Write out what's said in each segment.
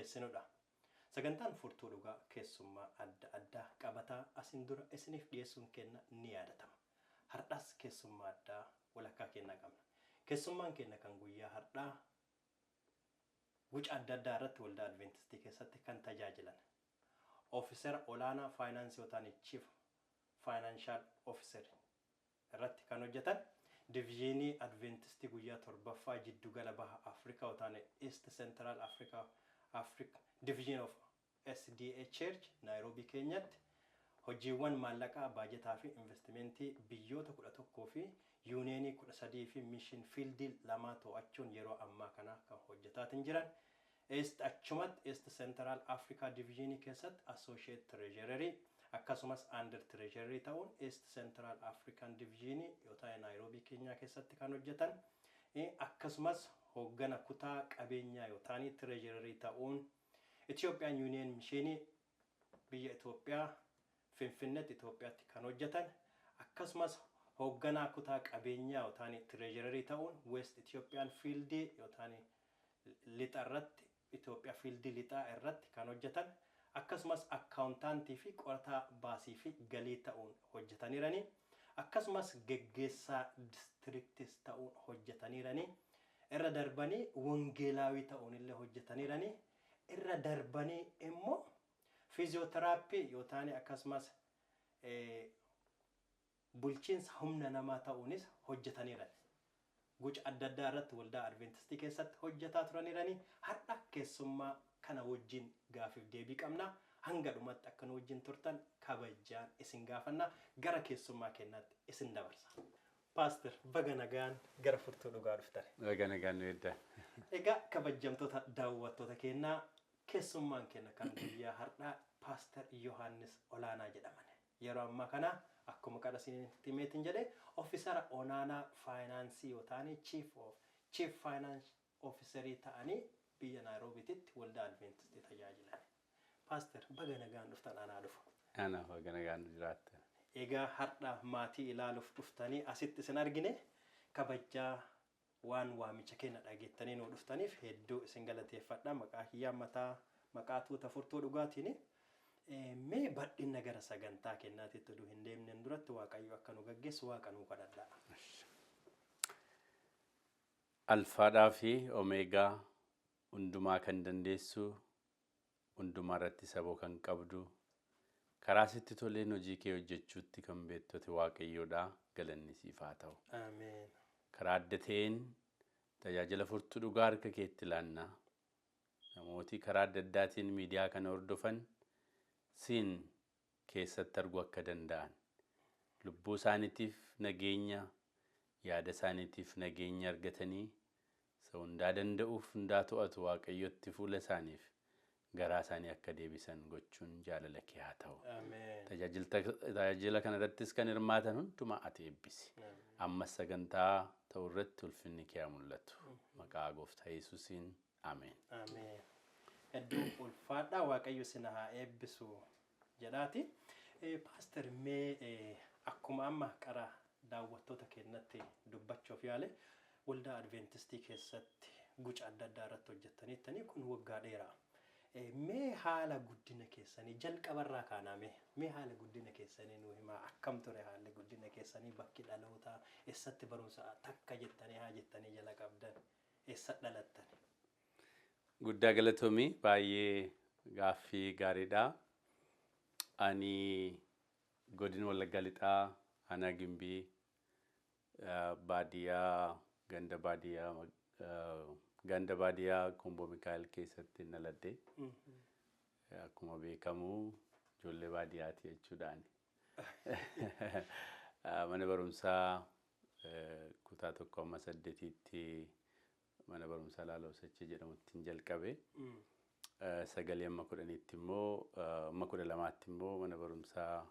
dhiyeessinudha. Sagantaan furtuu dhugaa keessummaa adda addaa qabataa asin dura isiniif dhiyeessuun kenna ni yaadatama. Har'as keessummaa addaa walakkaa kennaa qabna. Keessummaan kenna kan guyyaa har'aa guca adda addaa irratti waldaa Adventistii keessatti kan tajaajilan Ofiisera olaanaa faayinaansii yookaan Chief Financial Officer irratti kan hojjetan Diviizhinii Adventistii guyyaa 7ffaa jiddugala baha Afrikaa yookaan East Central Africa Division of SDA Church Nairobi Keenyatti hojiiwwan maallaqaa baajetaa fi investimentii biyyoota 11 fi yuuniyeenii 13 fi mission fiildii 2 to'achuun yeroo ammaa kana kan hojjetaatiin jiran achumatti East Central Africa Division keessatti Associate Treasurer akkasumas Under Treasurer ta'uun East Central African Division yookaan Nairobi Keenyaa keessatti kan hojjetan akkasumas hoggana kutaa qabeenyaa yookaan Treasurer ta'uun Ethiopian Union Mission biyya Itoophiyaa Finfinneetti Itoophiyaatti kan hojjetan akkasumas hoogganaa kutaa qabeenyaa yookaan Treasurer ta'uun West Ethiopian Field yookaan lixa irratti Itoophiyaa Field lixaa irratti kan hojjetan akkasumas accountantii fi qorataa baasii fi galii ta'uun hojjetaniirani akkasumas geggeessaa districtis ta'uun hojjetaniirani irra darbanii wangeelaawii ta'uun illee hojjetaniirani irra darbanii immoo fiiziyooteraappii yookaan akkasumas bulchiinsa humna namaa ta'uunis hojjetaniiran. Guca adda addaa irratti waldaa Adventistii keessatti hojjetaa turaniirani har'a keessummaa kana wajjin gaafiif deebii qabna. Hanga dhumatti akka nu wajjin turtan kabajaan isin gaafanna gara keessummaa kennaatti isin dabarsa. Pastor baga nagaan gara furtuu dhugaa dhuftani. Baga nagaan weedda. Egaa kabajamtoota daawwattoota kennaa keessummaan kenna kan guyyaa har'aa Pastor Yohaannis Olaanaa jedhaman. Yeroo ammaa kana akkuma qara isinitti himeetiin jedhee Ofiisera olaanaa faayinaansii yookaan Chief Finance Officer ta'anii biyya Naayiroobiitti waldaa Adventistii tajaajilan. Pastor baga nagaan dhuftan anaa dhufu. Ana baga nagaan jiraatte. Egaa har'a maatii ilaaluuf dhuftanii asitti isin argine kabajaa waan waamicha kenna dhageettanii nu dhuftaniif hedduu isin galateeffadha maqaa hiyyaa maqaa tuuta furtuu dhugaatiin mee badhinna gara sagantaa kennaatitti utuu hin deemneen duratti Waaqayyo akka nu gaggeessu Waaqa nuu kadhadhaa. Alfaadhaa fi Omeegaa hundumaa kan dandeessu hundumaa irratti saboo kan qabdu karaa sitti toleen hojii kee hojjechuutti kan beektote Waaqayyoodhaa galanni siif haa ta'u. Ameen. Karaa adda ta'een tajaajila furtuu dhugaa harka keetti laannaa namooti karaa adda addaatiin miidiyaa kana hordofan siin keessatti arguu akka danda'an lubbuu isaaniitiif nageenya yaada isaaniitiif nageenya argatanii isa hundaa danda'uuf hundaa to'atu Waaqayyotti fuula isaaniif garaa isaanii akka deebisan gochuun jaalala kee haa ta'u. Tajaajila kana irrattis kan hirmaatan hundumaa ati eebbisi. Ammas sagantaa ta'u irratti ulfinni kee haa mul'atu. Maqaa Gooftaa Yesuusiin ameen. Ameen. Hedduu ulfaadhaa Waaqayyo isin haa eebbisu jedhaati. Pastor mee akkuma amma qara daawwattoota keenyatti dubbachuuf yaale waldaa Adventistii keessatti guca adda addaa irratti hojjettaniittanii kun waggaa dheeraa. Mee haala guddina keessanii jalqabarraa kaaname mee haala guddina keessanii nu himaa akkam ture haalli guddina keessanii bakki dhalootaa eessatti barumsa takka jettanii haa jettanii jala qabdan eessa dhalattan. Guddaa galatoomii baay'ee gaaffii gaariidha. Ani godina Wallaggaa Lixaa Aanaa Gimbii baadiyyaa ganda baadiyyaa Kombo Mikaa'el keessatti naladde. Akkuma beekamu ijoollee baadiyyaati jechuudhaan. Mana barumsaa kutaa 1-8tti mana barumsaa Laaloosachi jedhamutti jalqabe. 9-10tti immoo 12tti immoo mana barumsaa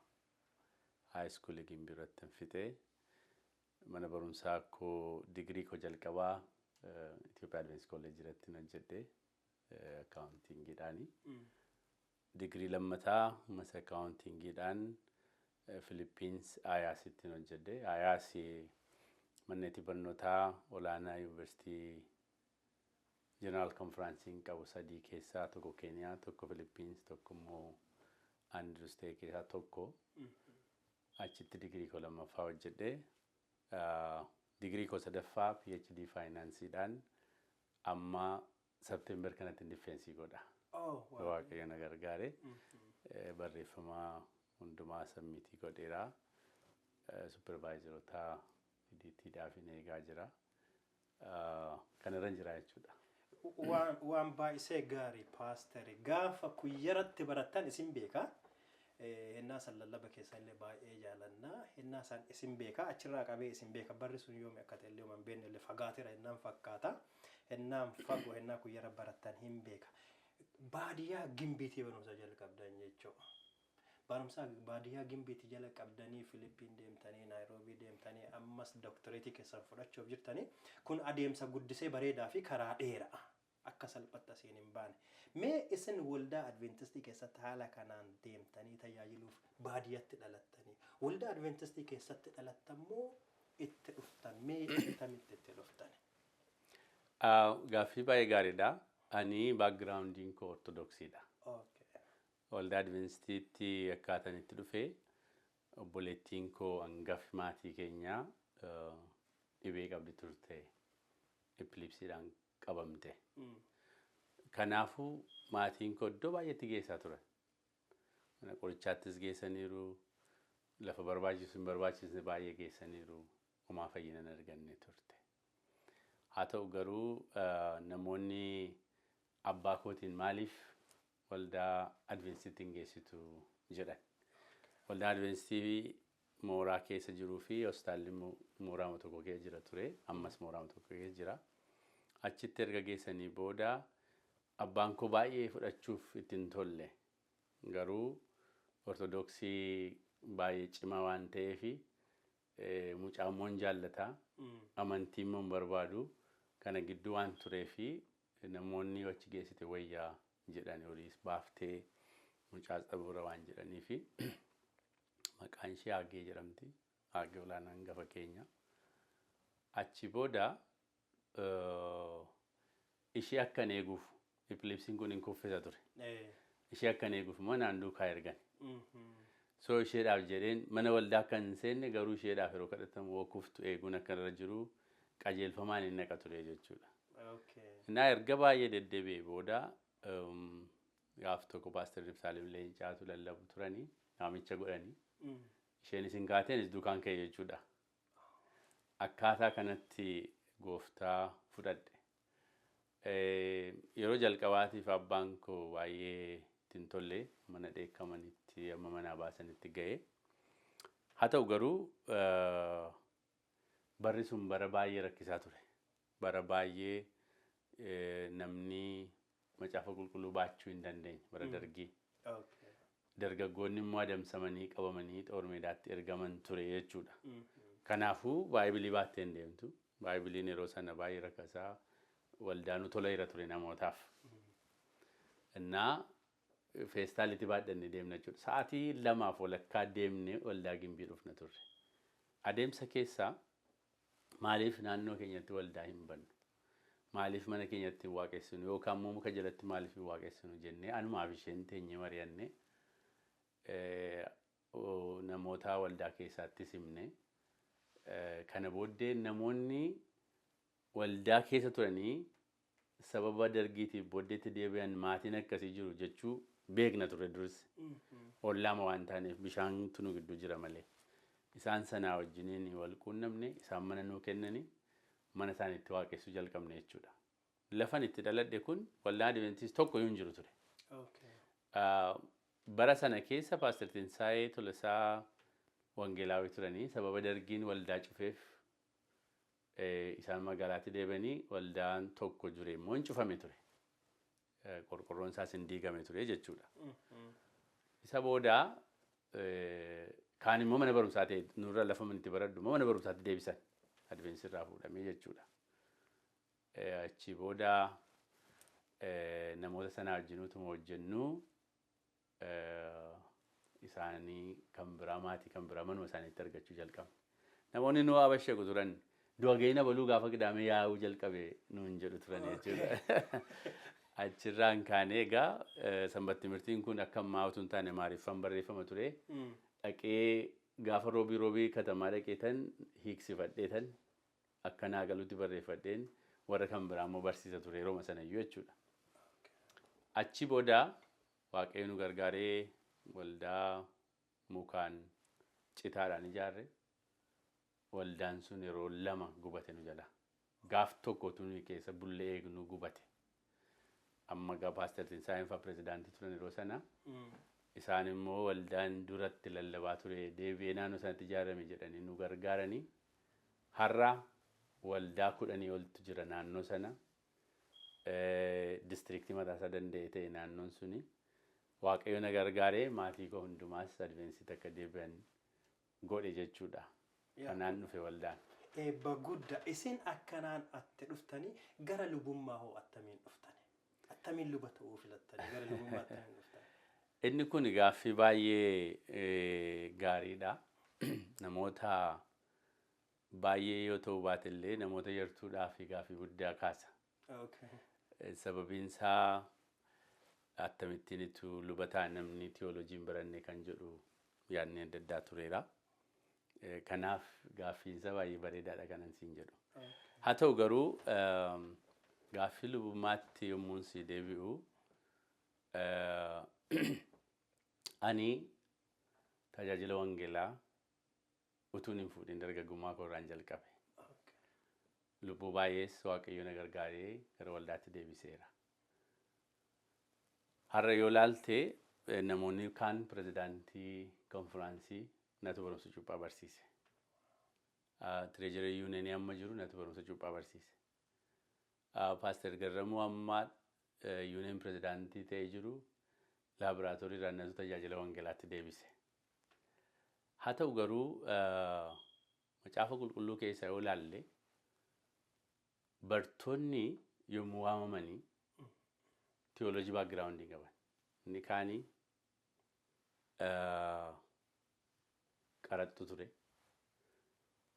high school Gimbii irratti fixee mana barumsaa koo digrii koo jalqabaa Ethiopian Advanced College irratti hojjedhe accountingidhaani. Digrii lammataa mas accountingidhaan Philippines IASitti hojjedhe. IAS manneetii barnootaa olaanaa University jeneraal konfiraansiin qabu 3 keessaa tokko Keeniyaa, tokko Philippines, tokko immoo Andrews ta'e keessaa tokko. Achitti digirii koo lammaffaa hojjedhee digirii koo sadaffaa PhD faayinaansiidhaan amma September kanatti difeensii godha. Waaqayyo na gargaare. Barreeffama hundumaa sabmiitii godheera. Supervaayizaroota DT'dhaaf eegaa jira. Kanarra jira jechuudha. Waan baay'isee gaarii paasterii gaafa kuyyaratti barattan isin beekaa. Hennaa san lallaba keessa illee baay'ee jaalannaa. Hennaa san isin beekaa achirraa qabee isin beeka barri sun yoomi akka ta'e illee waan beekne illee fagaateera hennaan fakkaata. Hennaan fagoo hennaa kuyyara barattan hin beeka. Baadiyyaa gimbiitii barumsa jalqabdan jechuudha. Barumsa baadiyyaa gimbiitii jala qabdanii Filiippiin deemtanii Naayiroobii deemtanii ammas dooktoreetii keessan fudhachuuf jirtanii kun adeemsa guddisee bareedaa fi karaa dheeraa akka salphatti asiin hin baane. Mee isin waldaa Adventistii keessatti haala kanaan deemtanii tajaajiluuf baadiyyaatti dhalattanii waldaa Adventistii keessatti dhalattammoo itti dhuftan mee akkamitti itti dhuftan? Gaaffii baay'ee gaariidha. Ani backgroundiin koo ortodoksiidha. Waldaa Adventistiitti akkaataan itti dhufe obboleettiin koo hangafi maatii keenyaa dhibee qabdi turte epilepsiidhaan qabamte. Kanaafuu maatiin koo iddoo baay'eetti geessaa turan. Mana qorichaattis geessaniiru, lafa barbaachisu hin barbaachisne baay'ee geessaniiru, homaa fayyina hin arganne turte. Haa ta'u garuu namoonni abbaa kootiin maaliif waldaa Adventistii hin geessitu jedhan. Waldaa Adventistii mooraa keessa jiruu fi hospitaalli mooraa tokko keessa jira ture. Ammas mooraa tokko keessa jira. Achitti erga geessanii booda abbaan koo baay'ee fudhachuuf ittiin tolle. Garuu ortodoksii baay'ee cimaa waan ta'eef mucaammoon jaallata. Amantii immoo hin barbaadu. Kana gidduu waan tureef namoonni achi geessite wayyaa jedhanii oliis baaftee mucaa xabuura waan jedhaniif maqaan ishee Haagee jedhamti. Haagee olaanaa hangafa keenya. Achi booda ishee akkan eeguuf epilepsiin kun hin kuffisa ture. Ishee akkan eeguuf immoo naan duukaa ergan. So isheedhaaf jedheen mana waldaa akka hin seenne garuu isheedhaaf yeroo kadhatamu kuftu eeguun akka irra jiru qajeelfamaan hin naqa ture jechuudha. Naa erga baay'ee deddeebi'ee booda gaaf tokko paaster Ibsaalem Leencaatu lallabu turanii waamicha godhanii isheenis hin kaateenis duukaan ka'e jechuudha. Akkaataa kanatti gooftaa fudhadhe. Yeroo jalqabaatiif abbaan koo baay'ee ittiin tolle mana dheekkamanitti amma manaa baasanitti ga'e. Haa ta'u garuu barri sun bara baay'ee rakkisaa ture. Bara baay'ee namni macaafa qulqulluu baachuu hin dandeenye bara dargii. Dargaggoonni immoo adamsamanii qabamanii xoormeedaatti ergaman ture jechuudha. Kanaafuu baay'ibilii baattee hin deemtu. Baay'ibiliin yeroo sana baay'ee rakkisaa waldaanu tola irra ture namootaaf. Innaa feestaalitti baadhannee deemna jechuudha. Sa'aatii 2 walakkaa deemnee waldaa gimbii dhufna turre. Adeemsa keessaa maaliif naannoo keenyatti waldaa hin bannu? Maaliif mana keenyatti hin waaqessinu yookaan immoo muka jalatti maaliif hin waaqessinu jennee anumaaf isheen teenye mari'annee namoota waldaa keessaattis himne. Kana booddee namoonni waldaa keessa turanii sababa dargiitiif booddeetti deebi'an maatiin akkasii jiru jechuu beekna ture dursi. Ollaama waan taaneef bishaantu nu gidduu jira malee. Isaan sanaa wajjiniin wal quunnamne isaan mana nuu kennanii mana isaaniitti waaqessuu jalqabne jechuudha. Lafan itti dhaladhe kun waldaa Adventistii tokko hin jiru ture. Bara sana keessa paaster Tinsaayee Tolasaa Wangeelaawii turanii sababa dargiin waldaa cufeef isaan magaalaatti deebi'anii waldaan tokko jure immoo hin cufame ture. Qorqorroon isaas hin diigame ture jechuudha. Isa booda kaan immoo mana barumsaa ta'e nurra lafa itti baradhu immoo mana barumsaatti deebisan Adventistii irraa fuudhamee jechuudha. Achi booda namoota sanaa wajjin utuma hojjennu isaanii kan biraa maatii kan biraa manuma isaaniitti argachuu jalqabne. Namoonni nu abasheeku turan Du'ageenya baluu gaafa qidaamee yaa'uu jalqabe nuun jedhu turan jechuudha. Achirraan kaanee egaa sanbata timirtiin kun akka ammaa utuu hin taane Amaariffaan barreeffama ture. Dhaqee gaafa roobii katamaa dhaqeetan hiiksifadheetan akka naa galuutti barreeffadheen warra kan biraa immoo barsiisa ture yeroo sanayyuu jechuudha. Achi booda Waaqayyo nu gargaaree waldaa mukaan citaadhaan ijaarre. Waldaan sun yeroo 2 gubate nu jala. Gaaf tokko tuni keessa bullee eegnu gubate. Amma gaa Paaster Tinsaayeen fa'aa pirezidaantii turan yeroo sana. Isaan immoo waldaan duratti lallabaa ture deebi'ee naannoo sanatti ijaarame jedhanii nu gargaaranii. Har'a waldaa 10 oltu jira naannoo sana. Distriiktii mataasaa danda'e ta'e naannoon suni. Waaqayyo na gargaaree maatii koo hundumaas Advensiitti akka deebi'an godhe jechuudha. Kanaan dhufe waldaan. Eebba guddaa isin akkanaan atte dhuftanii gara lubummaa hoo attamiin dhuftani? Attamiin luba ta'uu filattanii gara lubummaa attamiin dhuftani? Inni kun gaaffii baay'ee gaariidha. Namoota baay'ee yoo ta'u baatellee namoota yartuudhaa fi gaaffii guddaa kaasa. Sababiin isaa akkamittiin itti luba ta'an namni teoloojii baranne kan jedhu yaadni adda addaa tureera. Kanaaf gaaffiinsa baay'ee bareedaadha kanan siin jedhu. Haa ta'u garuu gaaffii lubummaatti yommuun si deebi'u ani tajaajila wangeelaa utuun hin fuudhin dargaggummaa koorraan jalqabe. Lubbuu baay'ees Waaqayyo na gargaaree gara waldaatti deebiseera. Har'a yoo ilaalte namoonni kaan pirezidaantii konfiraansii natu barumsa cuuphaa barsiise. Tireejarii yuuneenii amma jiru natu barumsa cuuphaa barsiise. Paaster Garramuu amma yuuneen pirezidaantii ta'ee jiru laaboraatoorii irraa natu tajaajila wangeelaatti deebise. Haa ta'u garuu macaafa qulqulluu keessaa yoo ilaalle bartoonni yommuu waamamanii teoloojii baagiraawundii qaban. Inni kaanii qaraxxu ture.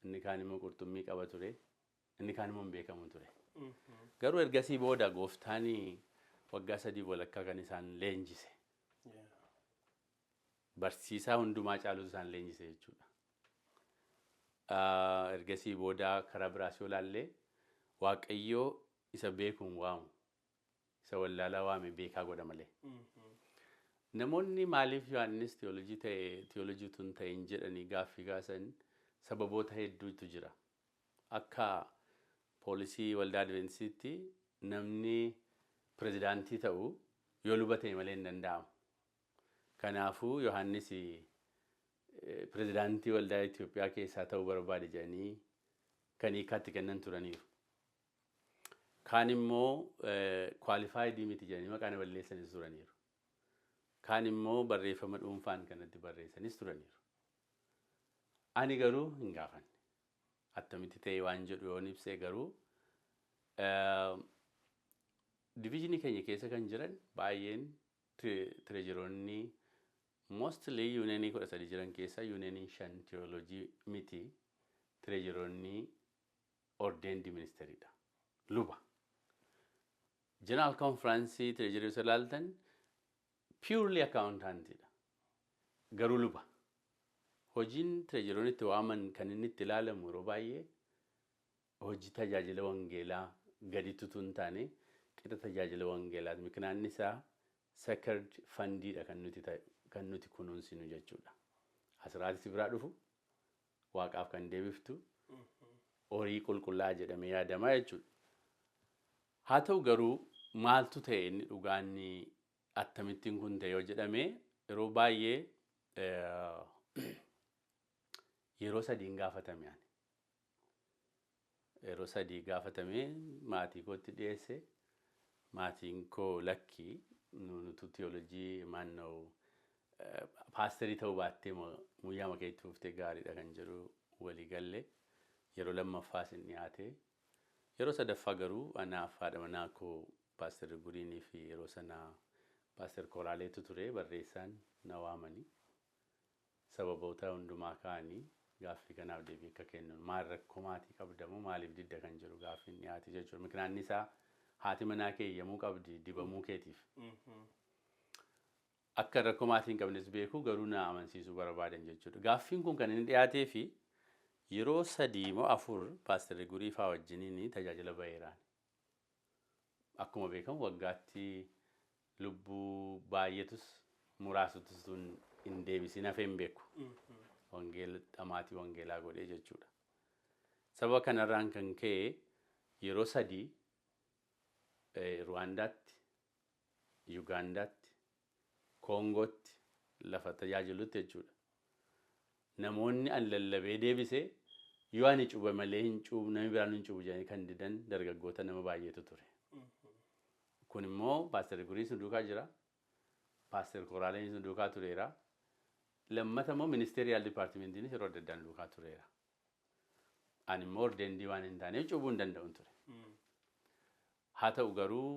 Inni kaan immoo qurxummii qaba ture. Inni kaan immoo hin beekamu ture. Garuu ergasii booda gooftaan waggaa 3 walakkaa kan isaan leenjise. Barsiisaa hundumaa caalutu isaan leenjise jechuudha. Ergasii booda karaa biraas yoo ilaalle Waaqayyoo isa beekuun waamu. Isa wallaalaa waame beekaa godha malee. Namoonni maaliif Yohaannis teoloojii tun ta'in jedhanii gaaffii kaasan sababoota hedduutu jira. Akka poolisii waldaa Advensiitti namni pirezidaantii ta'u yoo luba ta'e malee hin danda'amu. Kanaafuu Yohaannis pirezidaantii waldaa Itoophiyaa keessaa ta'uu barbaade jedhanii kan hiikaatti kennan turaniiru. Kaan immoo kwaalifaayiidii miti jedhanii maqaan balleessanis turaniiru. Kaan immoo barreeffama dhuunfaan kanatti barreessanis turaniiru. Ani garuu hin gaafanne. Attamitti ta'e waan jedhu yoon ibsee garuu diviizhinii keenya keessa kan jiran baay'een tireejaroonni mostly yuuneenii 13 jiran keessa yuuneenii 5 teoloojii miti tireejaroonni ordeendi ministeriidha. Luba. General Conference tireejarii yoo ilaaltan purely accountantidha. Garuu luba. Hojiin tireejaroonni itti waaman kan inni itti ilaalamu yeroo baay'ee hojii tajaajila wangeelaa gaditti tun taane qixa tajaajila wangeelaati. Miknaanni isaa sacred fundiidha kan nuti kunuunsinu jechuudha. Asirratti biraa dhufu waaqaaf kan deebiftu horii qulqullaa jedhamee yaadama jechuudha. Haa ta'u garuu maaltu ta'e inni dhugaan akkamittiin kun ta'e yoo jedhame yeroo baay'ee yeroo 3 gaafatame ani. Yeroo 3 gaafatame maatii kootti dhiyeesse. Maatiin koo lakkii nuti teoloojii maannoo paasterii ta'uu baattee muyyaa makeetti fuuftee gaariidha kan jedhu walii galle. Yeroo lammaffaas hin dhiyaate. Yeroo sadaffaa garuu anaaf haadha manaa koo paaster Guriinii fi yeroo sana paaster Koraaleetu ture barreessaan na waamanii sababoota hundumaa kaanii gaaffii kanaaf deebii akka kennuun maal rakkoo maatii qabdamoo maaliif didda kan jiru gaaffiin dhiyaate jechuudha. Mikiraanni isaa haati manaa kee eeyyamuu qabdi dibamuu keetiif. Akka rakkoo maatii hin qabnes beeku garuu na amansiisuu barbaadan jechuudha. Gaaffiin kun kan inni dhiyaatee fi yeroo 3 moo 4 Paaster Gurii fa'aa wajjiniin tajaajila ba'eeraan. Akkuma beekamu waggaatti lubbuu baay'eetus muraasutus hin deebisin hafee hin beeku. Dhamaatii wangeelaa godhee jechuudha. Sababa kanarraan kan ka'e yeroo 3 Ruwaandaatti, Yugaandaatti, Koongootti lafa tajaajilutti jechuudha. Namoonni an lallabee deebisee yoo ani cuba malee hin cubu namni biraan hin cubu jedhanii kan didan dargaggoota nama baay'eetu ture. Kun immoo Paaster Gurii sun duukaa jira. Paaster Koraaleen sun duukaa tureera. Lammata immoo Ministeeriyaal Dipaartimentiinis yeroo adda addaan duukaa tureera. Ani immoo ordeendii waan hin taaneef cubuu hin danda'uun ture. Haa ta'u garuu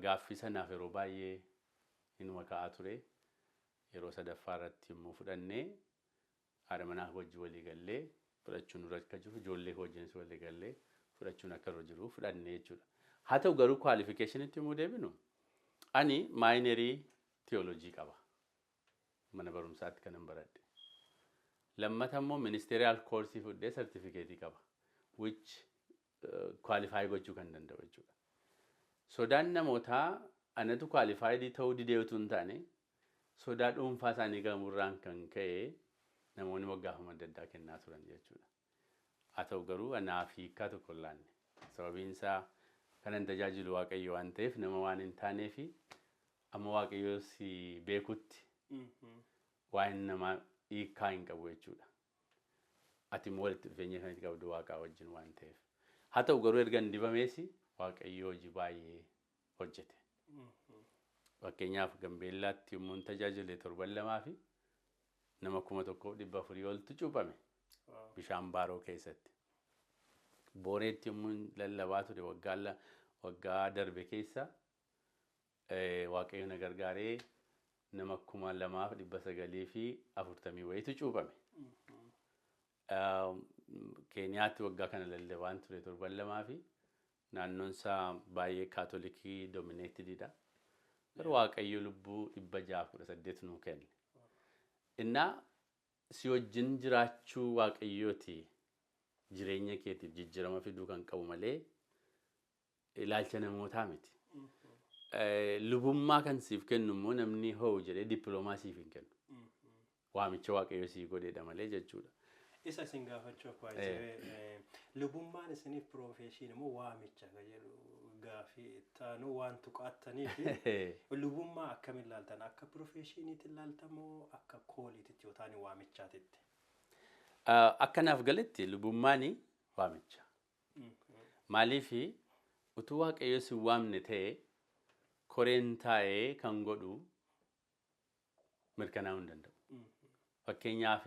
gaaffii sanaaf yeroo baay'ee inuma ka'aa ture. Yeroo 3ffaa irratti immoo fudhannee haadha manaa wajji walii gallee fudhachuun dura akka jiru ijoollee wajjinis walii gallee fudhachuun akka irra jiru fudhannee jechuudha. Haa ta'u garuu kwaalifikeeshinitti immoo deebinu ani maayinerii tiyoolojii qaba. Mana barumsaatti kan baradhe. Lammata immoo ministeeriyaal koorsii fudhee sartifikeetii qaba. Which qualify gochuu kan danda'u jechuudha. Sodaan namootaa anatu qualified ta'uu didee utuu hin taane sodaa dhuunfaa isaanii gamuurraan kan ka'e namoonni moggaafama adda addaa kennaa turan jechuudha. Haa ta'u garuu anaa fi hiikkaa tokko hin laanne. Sababiin isaa kanan tajaajilu Waaqayyo waan ta'eef nama waan hin taaneefi amma Waaqayyo si beekutti waan nama hiikkaa hin qabu jechuudha. Ati immoo walitti dhufeenya kanatti qabdu Waaqaa wajjin waan ta'eef. Haa ta'u garuu erga hin dibameesi Waaqayyo hojii baay'ee hojjete. Fakkeenyaaf Gambeellaatti yommuu tajaajile 7 fi nama 1,400 oltu cuuphame bishaan baaroo keessatti. Booreetti yommuu lallabaa ture waggaa darbe keessa Waaqayyo na gargaaree nama 2,940 wayitu cuuphame. Keeniyaatti waggaa kana lallabaan ture 7 fi naannoon isaa baay'ee kaatolikii domineetididha. Garuu Waaqayyo lubbuu 618 nuu kenne. Innaa si wajjin jiraachuu Waaqayyooti jireenya keetiif jijjiirama fiduu kan qabu malee ilaalcha namootaa miti. Lubummaa kan siif kennu immoo namni hoo jedhee dippiloomaasiif hin kennu. Waamicha Waaqayyo sii godheedha malee jechuudha. Isa isin gaafachuuf waa'ee lubummaan isiniif piroofeeshinii moo waamicha jedhu gaaffii taanu waan tuqaattaniif lubummaa akkamiin ilaaltan akka piroofeeshiniitti ilaaltamoo akka kooliititti yookaan waamichaatitti? Akkanaaf galetti lubummaan waamicha. Maaliif utuu Waaqayyo si waamne ta'e koreen taa'ee kan godhu mirkanaa'uu hin danda'u. Fakkeenyaaf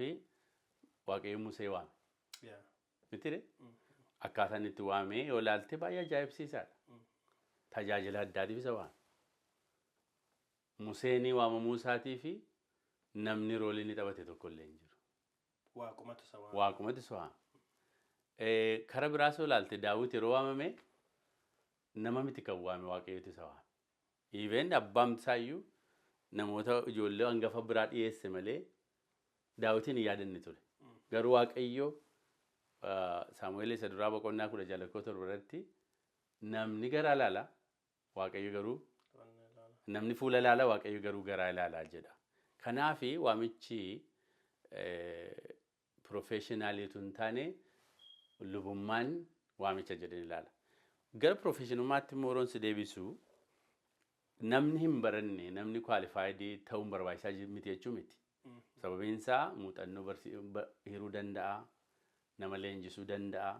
Waaqayyo Musee waame. Mitire? Akkaataan itti waamee yoo ilaalte baay'ee ajaa'ibsiisaadha. Tajaajila addaatiif isa waame. Museen waamamuu isaatii fi namni roolii inni taphate tokko illee hin jiru. Waaqumatu isa waame. Kara biraas yoo ilaalte Daawit yeroo waamame nama miti kan waame Waaqayyotu isa waame. Even abbaan isaayyuu namoota ijoollee hangafa biraa dhiyeesse malee Daawitiin hin yaadanne ture. Garuu Waaqayyo Saamu'eel isa duraa boqonnaa 16 irratti namni garaa ilaala Waaqayyo garuu namni fuula ilaala Waaqayyo garuu garaa ilaala jedha. Kanaaf waamichi piroofeeshinaaliitu hin taane lubummaan waamicha jedhanii ilaala. Gara piroofeeshinummaatti immoo roon si deebisu namni hin baranne namni kwaalifaaydii ta'uun barbaachisaa miti jechuu miti. Sababiin isaa muuxannoo hiruu danda'a, nama leenjisuu danda'a,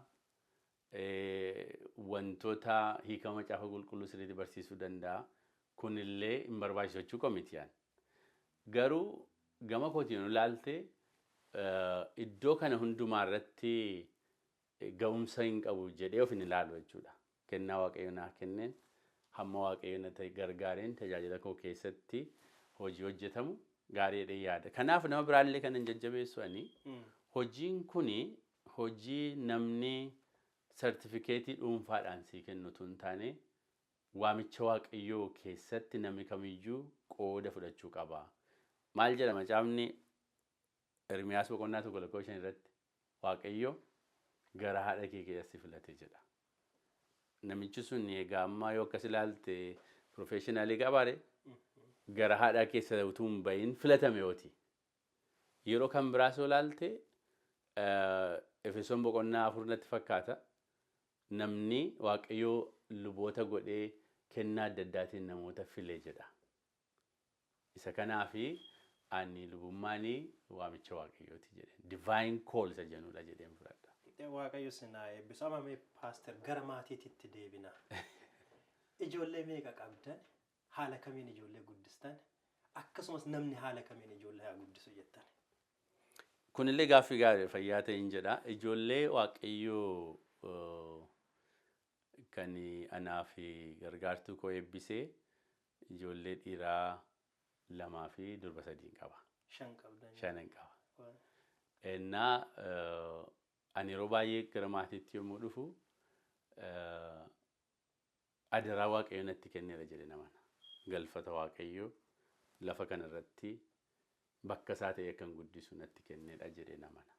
wantoota hiikama macaafa qulqulluu sirriitti barsiisuu danda'a. Kunillee hin barbaachisu jechuu mitiyaan. Garuu gama kootiin ilaalte iddoo kana hundumaa irratti ga'umsa hin qabu jedhee of hin ilaalu jechuudha. Kennaa Waaqayyo naa kenneen hamma Waaqayyo na gargaareen tajaajila koo keessatti hojii hojjetamu gaariidha yaada. Kanaaf nama biraallee kan hin jajjabeessu ani Hojiin kuni hojii namni sartifikeetii dhuunfaadhaan sii kennutu hin taane waamicha waaqayyoo keessatti namni kamiyyuu qooda fudhachuu qaba. Maal jedha macaafni Ermiyaas boqonnaa 1:5 irratti waaqayyo gara haadha kee keessatti filate jedha. Namichi sun egaa amma yoo akkas ilaalte professionaalii qabaare gara haadha keessa utuu hin bahin filatame yooti. Yeroo kan biraas yoo ilaalte Efesoon boqonnaa 4 natti fakkaata. Namni waaqayyoo luboota godhee kennaa adda addaatiin namoota filee jedha. Isa kanaafi ani lubummaanii waamicha waaqayyooti jedhe. Divine call isa jennuudha jedheen fudhadha. Waaqayyo sinaa eebbisu. Amma mee paaster gara maatiitti deebina. Ijoollee meeqa qabdan? Haala kamiin ijoollee guddistan? Akkasumas namni haala kamiin ijoollee haa guddisu jettan? Kunillee gaaffii gaarii fayyaa ta'een jedha. Ijoollee waaqayyoo kan anaa fi gargaartuu koo eebbisee ijoollee dhiiraa 2 fi durba 3 qaba. 5 qabdan. 5 qaba. Ennaa ani yeroo baay'ee gara maatiitti yommuu dhufu adaraa waaqayyo natti kenneera jedhe namana. Galfata waaqayyo lafa kanarratti bakka isaa ta'e kan guddisu natti kenneedha jedhe namana.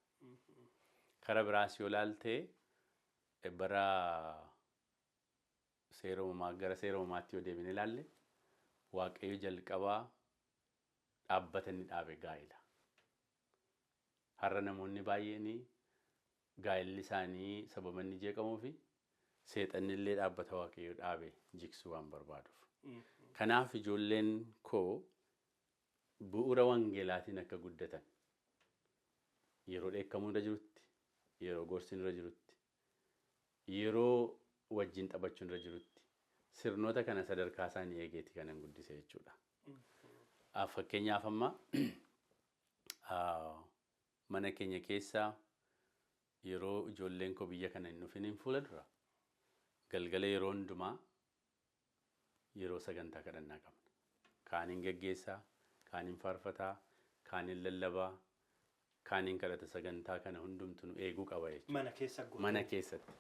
Kara biraas yoo ilaalte bara seera uumamaa gara seera uumamaatti yoo deebine ilaalle waaqayyo jalqabaa dhaabbata inni dhaabe gaa'ela. Har'a namoonni baay'een gaa'elli isaanii sababa inni jeeqamuu fi seexanni illee dhaabbata waaqayyo dhaabe jigsuu waan barbaaduuf. Kanaaf ijoolleen koo bu'uura wangeelaatiin akka guddatan yeroo dheekkamuu irra jirutti, yeroo gorsiin irra jirutti, yeroo wajjin taphachuun irra jirutti sirnoota kana sadarkaa isaanii eegeeti kanan guddise jechuudha. Fakkeenyaaf amma mana keenya keessa yeroo ijoolleen koo biyya kana hin dhufiniin fuula dura galgala yeroo hundumaa yeroo sagantaa kadhannaa qabna. Kaaniin geggeessaa, kaaniin faarfataa, kaaniin lallabaa, kaaniin kadhata sagantaa kana hundumtuu eeguu qaba jechuudha. Mana keessatti.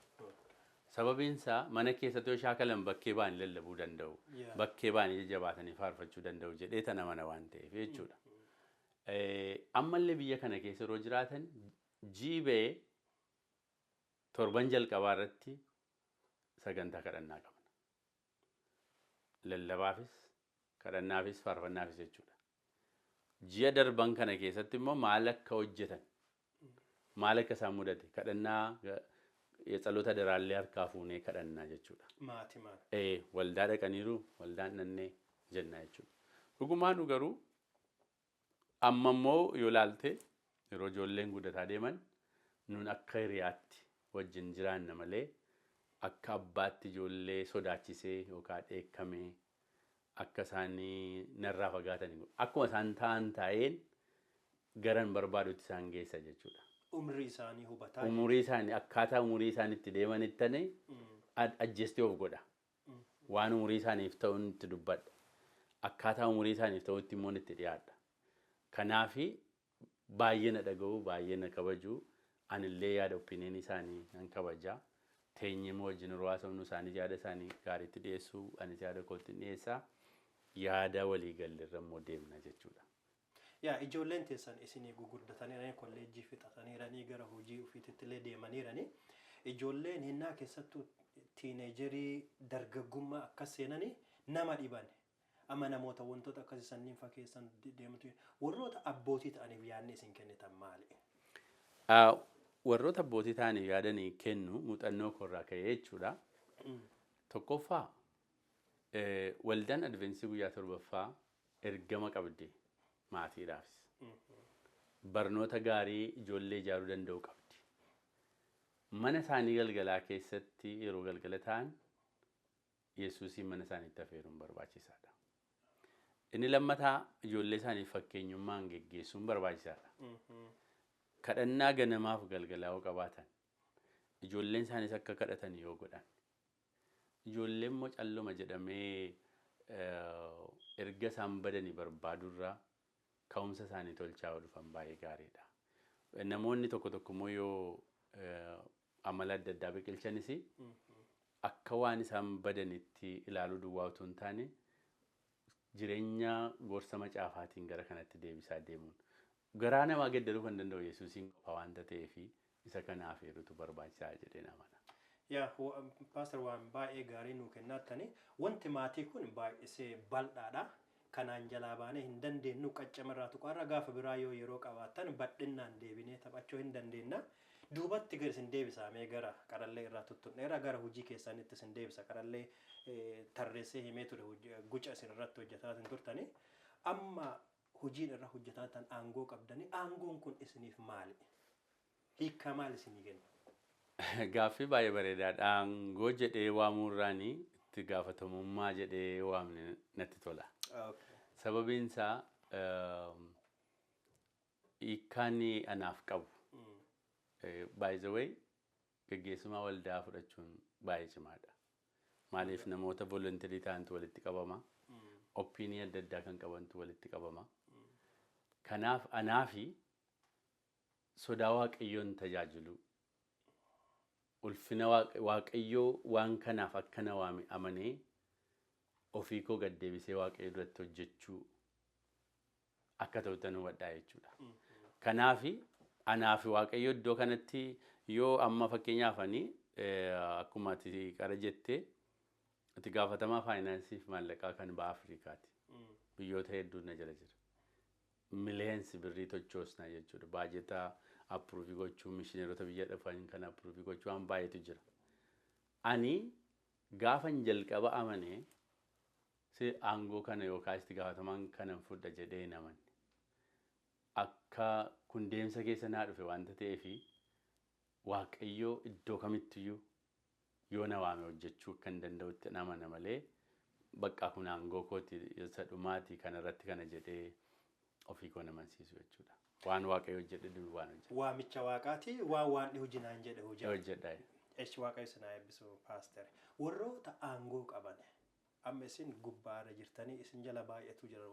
Sababiin isaa mana keessatti yoo shaakalan bakkee ba'anii lallabuu danda'u. Bakkee ba'anii jajjabaatanii faarfachuu danda'u jedhee tana mana waan ta'eef jechuudha. Ammallee biyya kana keessa yeroo jiraatan jiibee torban jalqabaa irratti sagantaa kadhannaa qabna. Lallabaafis, kadhannaafis, faarfannaafis jechuudha. Ji'a darban kana keessatti immoo maal akka hojjetan, maal akka isaan mudate kadhannaa የጸሎተ ደራሌ አርካፉኔ ከደና ጀቹዳ ወልዳ ደቀኒሩ ወልዳን ነኔ ጀና ጀቹ ዱጉማኑ ገሩ አመሞ ዮላልቴ ሮጆሌን ጉደታ ደመን ኑን አከሪያት ወጅን ጅራን ነመሌ አካባት ጆሌ ሶዳቺሴ ዮካዴ ከሜ አከሳኒ ነራ ፈጋተኒ አኩማ ሳንታንታዬን ገረን በርባዶት ሳንጌሰ ጀቹዳ umurii isaanii akkaataa umurii isaaniitti deemanittane adjustee of godha. Waan umurii isaaniif ta'u itti dubbadha. Akkaataa umurii isaaniif ta'utti immoo itti dhiyaadha. Kanaafi baay'ee na dhaga'u, baay'ee na kabaju, anillee yaada opinion isaanii nan kabaja. Teenyee wajjin haasofnu isaanii yaada isaanii gaariitti dhiyeessuu, anis yaada kootti dhiyeessaa. Yaada walii galleerra immoo deemna jechuudha. yaa ijoolleen teessan isinii gugurdatanii kolleejjii fixatanii gara hojii ofiitti illee deemaniirani ijoolleen hinnaa keessattuu tiineejerii dargaggummaa akkas seenanii nama dhiban amma namoota wantoota akkasii sanniin fakkeessan deemtu warroota abbootii ta'aniif yaadni isin kennitan maali? Warroota abbootii ta'aniif yaadanii kennu muuxannoo korraa ka'ee jechuudha. Tokkoffaa waldaan adventsii guyyaa 7ffaa ergama qabdi. Maatiidhaafis barnoota gaarii ijoollee ijaaruu danda'u qabdi. Mana isaanii galgalaa keessatti yeroo galgala ta'an Yesuusiin mana isaaniitti afeeruun barbaachisaadha. Inni lammataa ijoollee isaanii fakkeenyummaan geggeessuun barbaachisaadha. Kadhannaa ganamaaf galgalaa yoo qabaatan ijoolleen isaaniis akka kadhatan yoo godhan ijoolleen immoo calluma jedhamee erga isaan badanii barbaadurraa ka'umsa isaanii tolchaa dhufan baay'ee gaariidha. namoonni tokko tokkommoo yoo amala adda addaa biqilchanis akka waan isaan badanitti ilaaluu duwwaa utuu hin taane jireenya gorsa macaafaatiin gara kanatti deebisaa deemuun garaa namaa geeddaruu kan danda'u Yesuusiin qofa waanta ta'eef isa kanaaf heerutu barbaachisaa jedhee amana. Pastor waan baay'ee gaarii nuu kennattani wanti maatii kun baay'isee bal'aadha. Kanaan jalaa baanee hin dandeenyu qaccamarraa tuqarra gaafa biraa yoo yeroo qabaatan badhinnaan deebinee taphachuu hin dandeenya. Duubatti gadi isin deebisamee gara qarallee irraa tuttunneera gara hojii keessanitti isin deebisa qarallee tarreessee himee ture guca isin irratti hojjetaa turtani. Amma hojiin irra hojjetaa aangoo qabdani aangoon kun isiniif maali? Hiikkaa maal isinii kenna? Gaaffii baay'ee bareedaadha. Aangoo jedhee waamurraanii itti gaafatamummaa jedhee waamne natti tola. Sababiin isaa hiikkaan anaaf qabu. By the way, gaggeessummaa waldaa fudhachuun baay'ee cimaadha. Maaliif namoota volunteerii ta'antu walitti qabama. Opinion adda addaa kan qabantu walitti qabama. Kanaaf anaafi sodaa Waaqayyoon tajaajilu. Ulfina Waaqayyoo waan kanaaf akkana waame amanee ofii koo gad deebisee Waaqayyo duratti hojjechuu akka ta'utan hubadhaa jechuudha. Kanaafi anaafi Waaqayyo iddoo kanatti yoo amma fakkeenyaaf akkuma ati qara jettee itti gaafatamaa faayinaansiif maallaqaa kan ba'a Afrikaati. Biyyoota hedduun na jala jira. Miliyeensi birrii tochoosnaa jechuudha. Baajetaa appruuvii gochuu mishineerota biyya dhufan kan appruuvii gochuu waan baay'eetu jira. Ani gaafan jalqaba amanee si aangoo kana yookaan itti gaafatamaan kanan fudha jedhee hin amanne. Akka kun deemsa keessa naa dhufe waanta ta'eef Waaqayyoo iddoo kamittiyyuu yoo na waame hojjechuu kan danda'utti amana malee bakka kun aangoo kooti isa dhumaati kanarratti kana jedhee ofii koo namansiisu jechuudha. Waan Waaqayyo hojjedhe duwwaa waan hojjedhe. Waamicha Waaqaati waan hojinaan jedhe hojjedha. Waaqayyo sinaa eebbisu paaster. Warroota aangoo qaban amma isin gubbaarra jirtanii isin jala baay'eetu jira.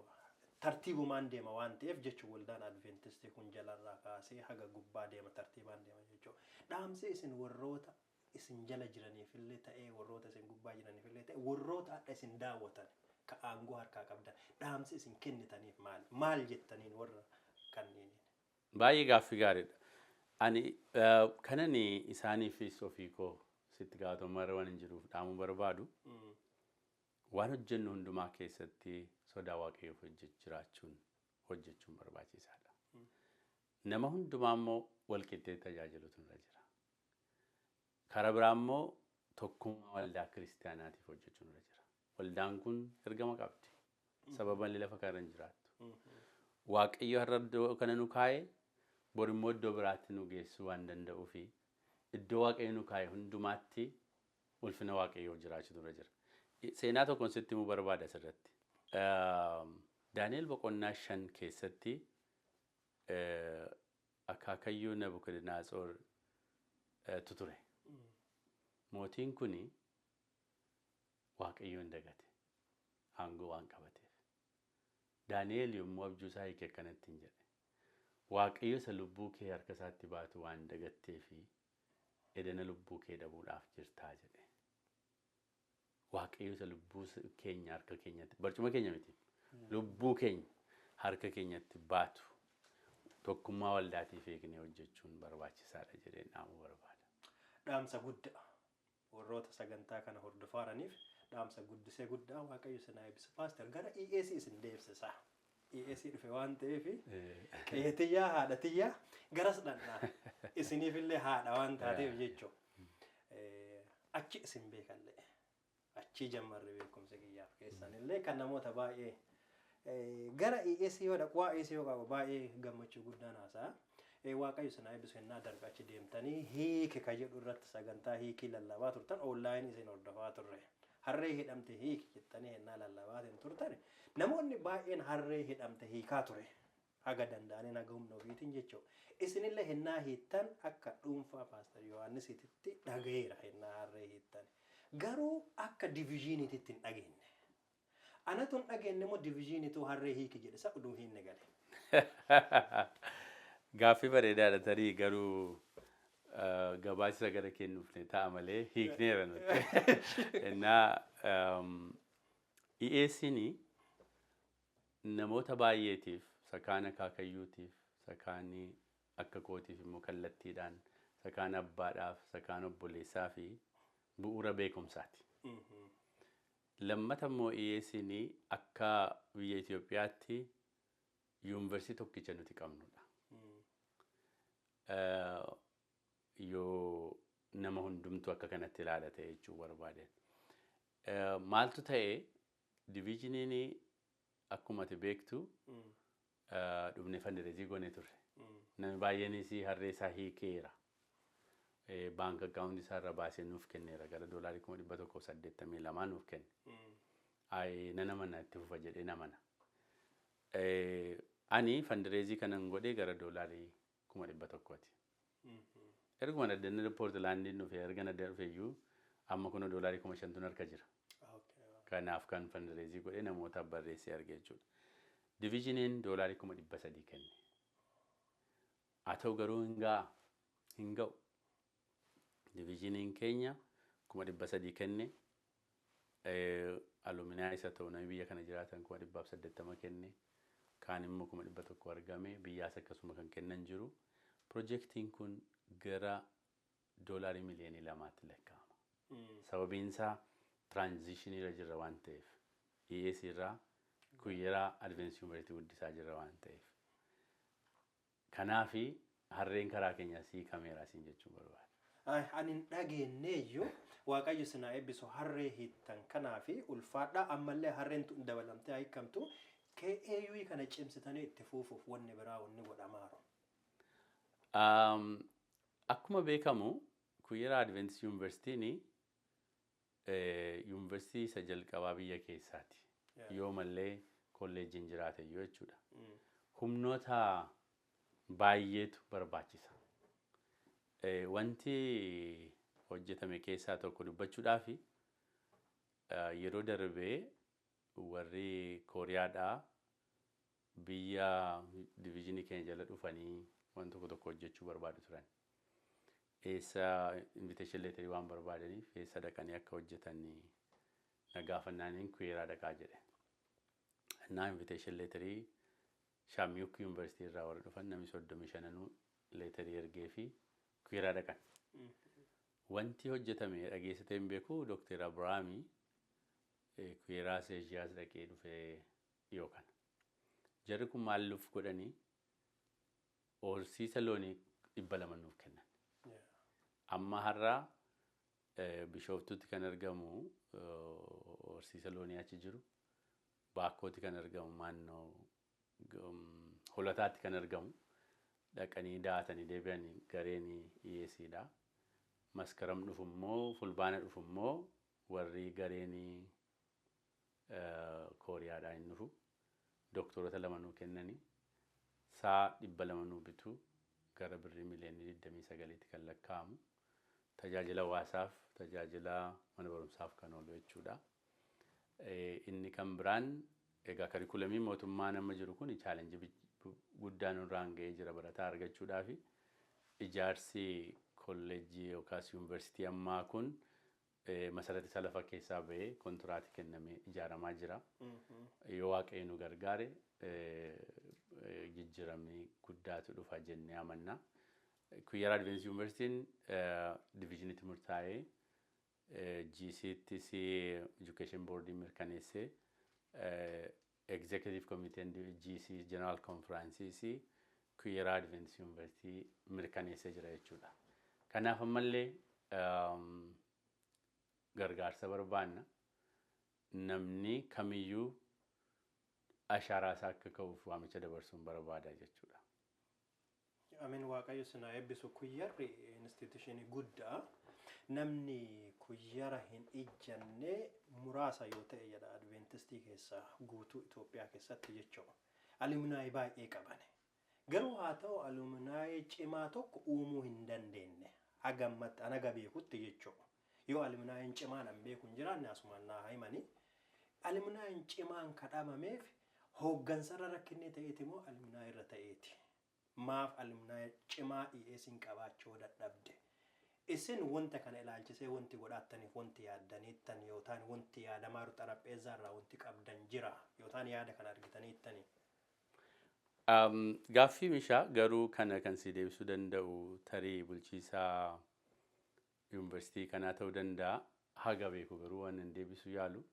Tartiibumaan deema waan ta'eef jechuun waldaan Adventistii kun jalarraa kaasee haga gubbaa deema tartiibaan deema jechuudha. Dhaamsi isin warroota isin jala jiraniif illee ta'ee warroota isin gubbaa jiraniif illee ta'ee warroota adda isin daawwatan ka aangoo harkaa qabdan dhaamsi isin kennitaniif maal jettaniin warra kanneen. Baay'ee gaaffii gaariidha. Ani kanan isaaniifis ofii koo sitti gaafatamummaa waan hin jiruuf dhaamuu barbaadu. Waan hojjennu hundumaa keessatti sodaa Waaqayyoof hojjechuun barbaachisaadha. Nama hundumaa immoo walqixxee tajaajilutu irra jira. Karaa biraa immoo tokkummaa waldaa kiristaanaatiif hojjechuun irra jira. Waldaan kun ergama qabdi. Sababan lafa kana hin jiraattu. Waaqayyo har'a iddoo kana nu kaa'ee bor immoo iddoo biraatti nu geessuu waan danda'uu fi iddoo Waaqayyo nu kaa'e hundumaatti ulfina Waaqayyoo jiraachutu irra jira. Seenaa tokkoon sitti himuu barbaada asirratti. Daani'el boqonnaa 5 keessatti akaakayyuu Nabukadnezar ture. Mootiin kun Waaqayyoon dagate aangoo waan qabateef. Daani'el yommuu abjuu isaa hiike akkanatti hin jedhe. Waaqayyo isa lubbuu kee harka isaatti baatu waan dagattee fi edana lubbuu kee dhabuudhaaf jirtaa jedhe. Waaqayyo isa lubbuu keenya harka keenyatti barcuma keenya miti. Lubbuu keenya harka keenyatti baatu tokkummaa waldaatiif eegnee hojjechuun barbaachisaadha jedhee dhaamuu barbaada. Dhaamsa guddaa warroota sagantaa kana hordofaaraniif dhaamsa guddisee guddaa Waaqayyo sinaa eebbisa. Paaster gara EAC isin deebisa. EAC dhufe waan ta'eef qeetiyyaa haadhatiyyaa garas dhandhaa isiniif illee haadha waan taateef jechuudha. Achi isin beekallee. Achi jammarri beekumsa kiyyaaf keessan illee kan namoota baay'ee gara EAC yoo dhaqu EAC yoo qabu baay'ee gammachuu guddaan haasa'a. Waaqayyo sinaa eebbisu ennaa darbe achi deemtanii hiike ka jedhu irratti sagantaa hiikii lallabaa turtan online isin hordofaa turre. Harree hidhamte hiiki jettanii ennaa lallabaa turtan namoonni baay'een harree hidhamte hiikaa ture. Haga danda'anii haga humna ofiitiin jechuudha. Isinillee ennaa hiittan akka dhuunfaa paaster Yohaannisitti dhagayeera ennaa harree hiittan. Garuu akka diviizhiiniitti hin dhageenye. Anatu hin dhageenye immoo diviizhiiniitu harree hiiki jedhe isa uduu hin gale. Gaaffii bareedaadha tarii garuu gabaasa gara kennuuf ta'a malee hiikneera nuti. Innaa dhiyeessiin namoota baay'eetiif sakaan akaakayyuutiif sakaan akka kootiif immoo kallattiidhaan sakaan abbaadhaaf sakaan obboleessaa fi bu'uura beekumsaati. Lammata immoo dhiyeessiin akka biyya Itoophiyaatti yuunivarsiitii tokkicha nuti qabnudha. Yoo nama hundumtu akka kanatti ilaalate jechuu barbaade. Maaltu ta'e diviizhiniin akkuma ati beektu dhufne fundraising goone turre. Namni baay'eenis harree isaa hiikeera. Baank akkaawuntii isaa irra baasee nuuf kenneera gara $182 nuuf kenne. Nana mana itti fufa jedhee namana. Ani fundraising kanan godhee gara $100,000. Erguma naddanii Poortilaandiin dhufe erga naddanii dhufeeyyuu amma kun $500,000 harka jira. Kanaaf kan fundraising godhee namoota barreessee argee jechuudha. Diviizhiniin $300,000 kenne. Haa ta'u garuu hin ga'u. Diviizhiniin keenya $300,000 kenne. Aluminaa isa ta'u namni biyya kana jiraatan $280 kenne. Kaan immoo $100 argame biyyaas akkasuma kan kennan jiru. Projektiin kun gara $2 miliyoonii 2 lakkaa'ama. Sababiin isaa tiraanzishinii irra jirra waan ta'eef. ES irraa kuyyeraa Advanced University guddisaa jirra waan ta'eef. Kanaafi harreen karaa keenyaa hiikameera siin jechuun barbaada. Ani hin dhageenyeeyyuu Waaqayyo sinaa eebbisu harree hiittan kanaafi ulfaadhaa ammallee harreen dabalamtee hiikamtu KAU kana cimsitanii itti fufuuf wanni biraa wanni godhamaaru. Akkuma beekamu kuyyeraa Advanced University'n yuunivarsiitii isa jalqabaa biyya keessaati. Yoo mallee kolleejiin jiraate yoo jechuudha. Humnoota baay'eetu barbaachisa. Wanti hojjetame keessaa tokko dubbachuudhaaf yeroo darbee warri Kooriyaadhaa biyya diviizhinii keenya jala dhufanii waan tokko hojjechuu barbaadu turan. Eessa invitation letter waan barbaadaniif eessa dhaqanii akka hojjetan na gaafannaaniin kuyyeraa dhaqaa jedhe. Innaa invitation letterii Shaamiyuk University irraa warra dhufan namni 35 letterii ergee fi kuyyeraa dhaqan. Wanti hojjetame dhageessitee hin beeku Dr. Abrahaamii kuyyeraa Seeshiyaas dhaqee dhufee dhiyoo kana. Jarri kun maalluuf godhanii horsiisa loonii 200 nuuf kennan. Amma har'aa Bishooftuutti kan argamu horsiisa loonii achi jiru. Baakkootti kan argamu naannoo Holataatti kan argamu. Dhaqanii daatanii deebi'anii gareen ES'dha. Maskaram dhufu immoo fulbaana dhufu immoo warri gareen Kooriyaadhaa hin dhufu. Doktoroota 2 nuu kennanii saa 200 nuu bitu gara birrii miliyoonii 29 kan lakkaa'amu. Tajaajila hawaasaaf tajaajila mana barumsaaf kan oolu jechuudha. Inni kan biraan egaa karikulamii mootummaa nama jiru kun chaalenjii guddaan irraan ga'ee jira barataa argachuudhaaf ijaarsi kolleejjii yookaas yuunivarsiitii ammaa kun masarati isa lafa keessaa ba'ee kontiraatii kennamee ijaaramaa jira. Yoo waaqayyo nu gargaare jijjiiramni guddaatu dhufa jennee amanna. Kuyyeraa Advanced University'n diviizhiniitti murtaa'ee GCTC Education Board'n mirkaneessee Executive Committee and GC General Conference's kuyyeraa Advanced University mirkaneessee jira jechuudha. Kanaaf ammallee gargaarsa barbaanna. Namni kamiyyuu ashaaraa isaa akka ka'uuf waamicha dabarsuun barbaada jechuudha. Amin Waaqayyo sinaa eebbisu kuyyarri instituushinii guddaa namni kuyyara hin ijjanne muraasa yoo ta'e jedha Adventistii keessaa guutuu Itoophiyaa keessatti jechuudha. Aluminaayii baay'ee qabane. Garuu haa ta'u aluminaayii cimaa tokko uumuu hin dandeenye. Hagammatti anaga beekutti jechuudha. Yoo aluminaayiin cimaan an beeku hin jiraanne asumaan naa himanii aluminaayiin cimaan kadhamameef hooggansarra rakkinni ta'eeti moo aluminaayii irra ta'eeti. maaf alumnaa cimaa dhiyeessin qabaachuu dadhabde. Isin wanta kana ilaalchisee wanti godhattaniif wanti yaaddaniittan yootaan wanti yaadamaa jiru xarapheezaa irraa wanti qabdan jira yootaan yaada kana argitaniittani. Gaaffii mishaa garuu kana kan si deebisuu danda'u tarii bulchiisaa yuunivarsiitii kanaa ta'uu danda'a. Haga beeku garuu waan hin deebisu yaalu.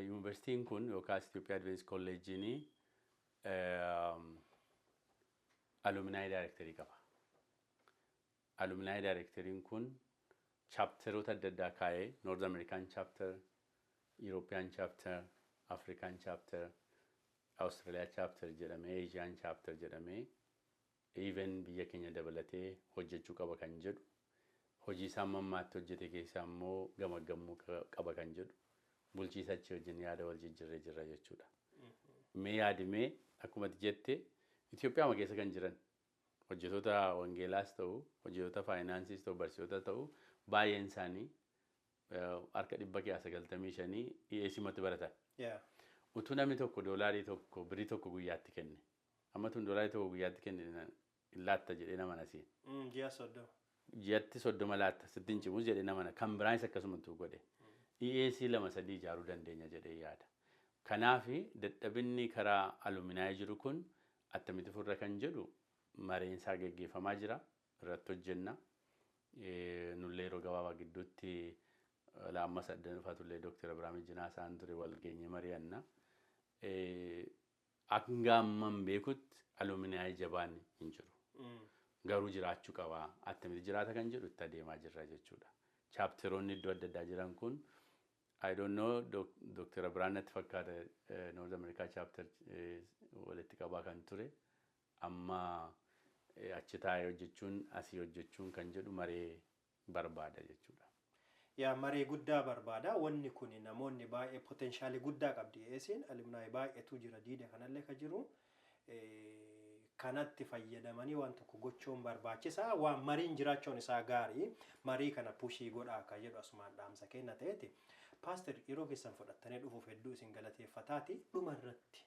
Yuunivarsiitiin kun yookaas Itoophiyaa Advanced College'inii alumnaayi daayirektarii qaba. Alumnaayi daayirektariin kun chaapteroota adda addaa kaa'ee North American chapter, European chapter, African chapter, Australia chapter jedhamee, Asian chapter jedhamee, even biyya keenya dabalatee hojjechuu qaba kan jedhu. Hojii isaa mammaatti hojjete keessaa immoo gamaggamuu qaba kan jedhu. Bulchiisa achi wajjin yaada wal jijjiirree jirra jechuudha. Mee yaadimee akkuma jette Itoophiyaa keessa kan jiran hojjetoota wangeelaas ta'u, hojjetoota faayinaansiis ta'u, barsiisota ta'u baay'een isaanii harka 195 dhiyeessimatti baratan. Utuu namni tokko doolaarii tokko birii tokko guyyaatti kenne. Amma tun doolaarii tokko guyyaatti kenne laatta jedhee nama nasiin. Ji'a 30. Ji'atti 30 laatta sittiin cimus jedhee nama na kan biraanis akkasumatti godhe. dhiyeessii 2-3 ijaaruu dandeenya jedhee yaada. Kanaaf dadhabinni karaa aluminaayii jiru kun attamitti furra kan jedhu mareensaa geggeeffamaa jira. Irratti hojjenna. Nullee yeroo gabaabaa gidduutti laamma saddan dhufaatullee Dr. Abiraam Ejjinaa isaan ture wal geenye mari'anna. Hanga amman beekutti aluminaayii jabaan hin jiru. Garuu jiraachuu qaba. Attamitti jiraata kan jedhu itti adeemaa jirra jechuudha. Chaapteroonni iddoo adda addaa jiran kun I don't know Dr. Abiraan natti fakkaata North America chapter walitti qabaa kan ture. Amma achi taa'ee hojjechuun asii hojjechuun kan jedhu maree barbaada jechuudha. Yaa maree guddaa barbaada. Wanni kun namoonni baay'ee potentiaalii guddaa qabdi. Eesiin aluminaayii baay'eetu jira diida kanallee ka jiru. Kanatti fayyadamanii waan tokko gochuun barbaachisaa. Waan mariin jiraachuun isaa gaarii. Marii kana pushii godhaa akka jedhu asumaan dhaamsa kenna ta'eeti. Paaster yeroo keessan fudhattanii dhufuuf hedduu isin galateeffataati. Dhuma irratti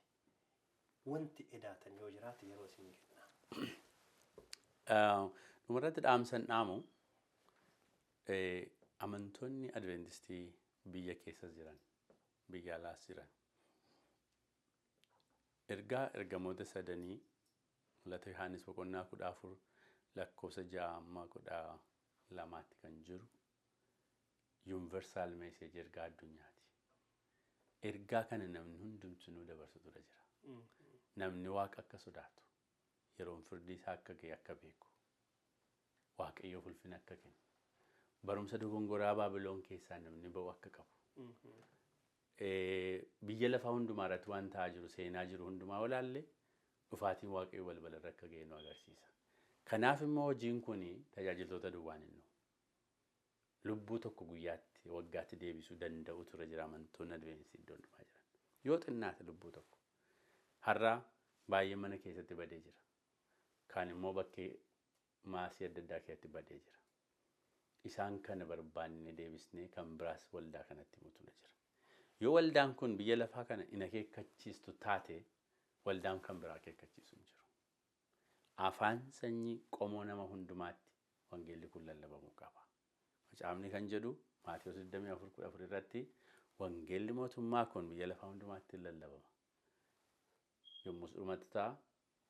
wanti edaatan yoo jiraate yeroo isin kenna. Dhuma irratti dhaamsan dhaamu amantoonni Adventistii biyya keessa jiran, biyya alaas jiran. Ergaa ergamoota sadanii mul'ata Yohaannis boqonnaa 14 lakkoofsa 6-12 kan jiru universal message ergaa addunyaati. Ergaa kana namni hundumtuu dabarsutu jira. Namni Waaqa akka sodaatu, yeroon firdii isaa akka ga'e akka beeku, Waaqayyoof ulfina akka kennu, barumsa dogongoraa Baabiloon keessaa namni ba'u akka qabu. Biyya lafaa hundumaa irratti waan ta'aa jiru, seenaa jiru hundumaa walaallee dhufaatiin Waaqayyoo balbala irra akka ga'e nu agarsiisa. Kanaaf immoo hojiin kun tajaajiltoota duwwaan hin lubbuu tokko guyyaatti waggaatti deebisuu danda'u ture jira amantoonni Adventistii iddoo hundumaa jiran. Yoo xinnaate lubbuu tokko har'a baay'ee mana keessatti badee jira. Kaan immoo bakkee maasii adda addaa keessatti badee jira. Isaan kana barbaannee deebisnee kan biraas waldaa kanatti mutu jira. Yoo waldaan kun biyya lafaa kana hin akeekkachiistu taate waldaan kan biraa akeekkachiisu hin jiru. Afaan sanyii qomoo nama hundumaatti wangeelli kun lallabamuu qaba. Macaafni kan jedhu Maatiyos 24:14 irratti wangeelli mootummaa kun biyya lafaa hundumaatti lallabama. Yommus dhumatti ta'a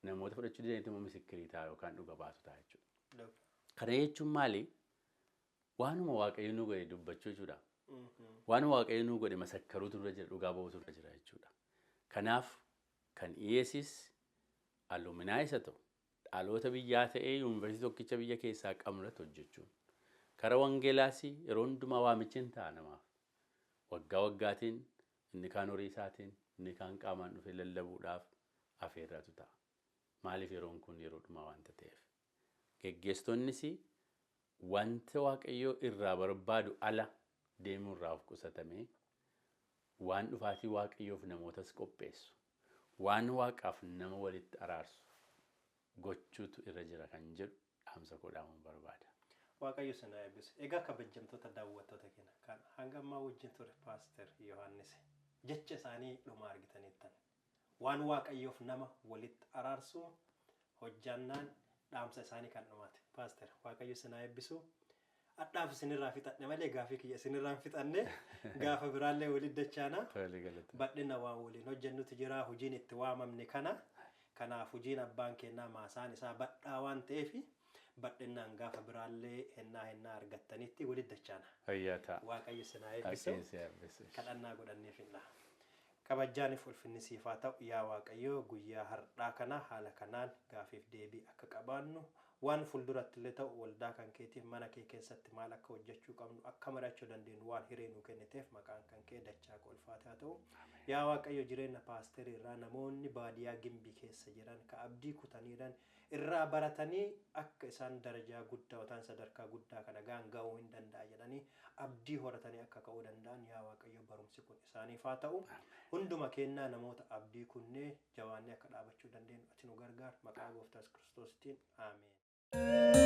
namoota fudhachuu dandeenye immoo misikkirii ta'a yookaan dhuga baatu ta'a jechuudha. Kana jechuun maali? Waanuma Waaqayyo nu godhe dubbachuu jechuudha. Waanuma Waaqayyo nu godhe masakkaruutu dura jira, dhugaa ba'uutu dura jira jechuudha. Kanaaf kan dhiyeessis aluminaayii isa ta'u dhaloota biyyaa ta'ee yuunivarsiitii tokkicha biyya keessaa qabnurratti hojjechuun karaa wangeelaas yeroo hundumaa waamichi hin ta'a namaaf. Waggaa waggaatiin inni kaan horii isaatiin inni kaan qaamaan dhufee lallabuudhaaf afeerratu ta'a. Maaliif yeroon kun yeroo dhumaa waanta ta'eef. Geggeessitoonnis wanta Waaqayyoo irraa barbaadu ala deemuu irraa of qusatamee waan dhufaatii Waaqayyoof namootas qopheessu, waan Waaqaaf nama walitti araarsu gochuutu irra jira kan jedhu dhaamsa godhamuun barbaada. Waaqayyo sana eebbisu. Egaa kabajamtoota daawwattoota keenya kan hanga ammaa wajjin ture Paaster Yohaannis jecha isaanii dhuma argitaniittan waan Waaqayyoof nama walitti araarsu hojjannaan dhaamsa isaanii kan dhumaate. Paaster Waaqayyo sinaa eebbisu. Adhaaf isinirraa fixadhe malee gaafii kiyya isinirraa fixanne gaafa biraallee waliin dachaana. Badhina waan waliin hojjennutu jira hojiin itti waamamne kana. Kanaaf hojiin abbaan kennaa maasaan isaa badhaa waan ta'eef badhinaan gaafa biraallee hennaa argattanitti waliin dachaana. Waaqayyo sinaa eebbisu. Kadhannaa godhanneefidha. Kabajaaniif ulfinni siif haa ta'u yaa Waaqayyo guyyaa har'aa kana haala kanaan gaafiif deebii akka qabaannu waan fulduratti illee ta'u waldaa kan keetiif mana kee keessatti maal akka hojjechuu qabnu akka mari'achuu dandeenyu waan hiree nuu kenniteef maqaan kan kee dachaa ulfaataa ta'u yaa Waaqayyo jireenya paasterii irraa namoonni baadiyyaa gimbii keessa jiran ka abdii kutaniiran irraa baratanii akka isaan darajaa guddaa yookaan sadarkaa guddaa kana ga'uu hin danda'a jedhanii abdii horatanii akka ka'uu danda'an yaa Waaqayyo barumsi kun isaaniif haa ta'u hunduma kennaa namoota abdii kunnee jawaannee akka dhaabachuu dandeenyu ati nu gargaar maqaa gooftaa Kiristoositiin. Ameen.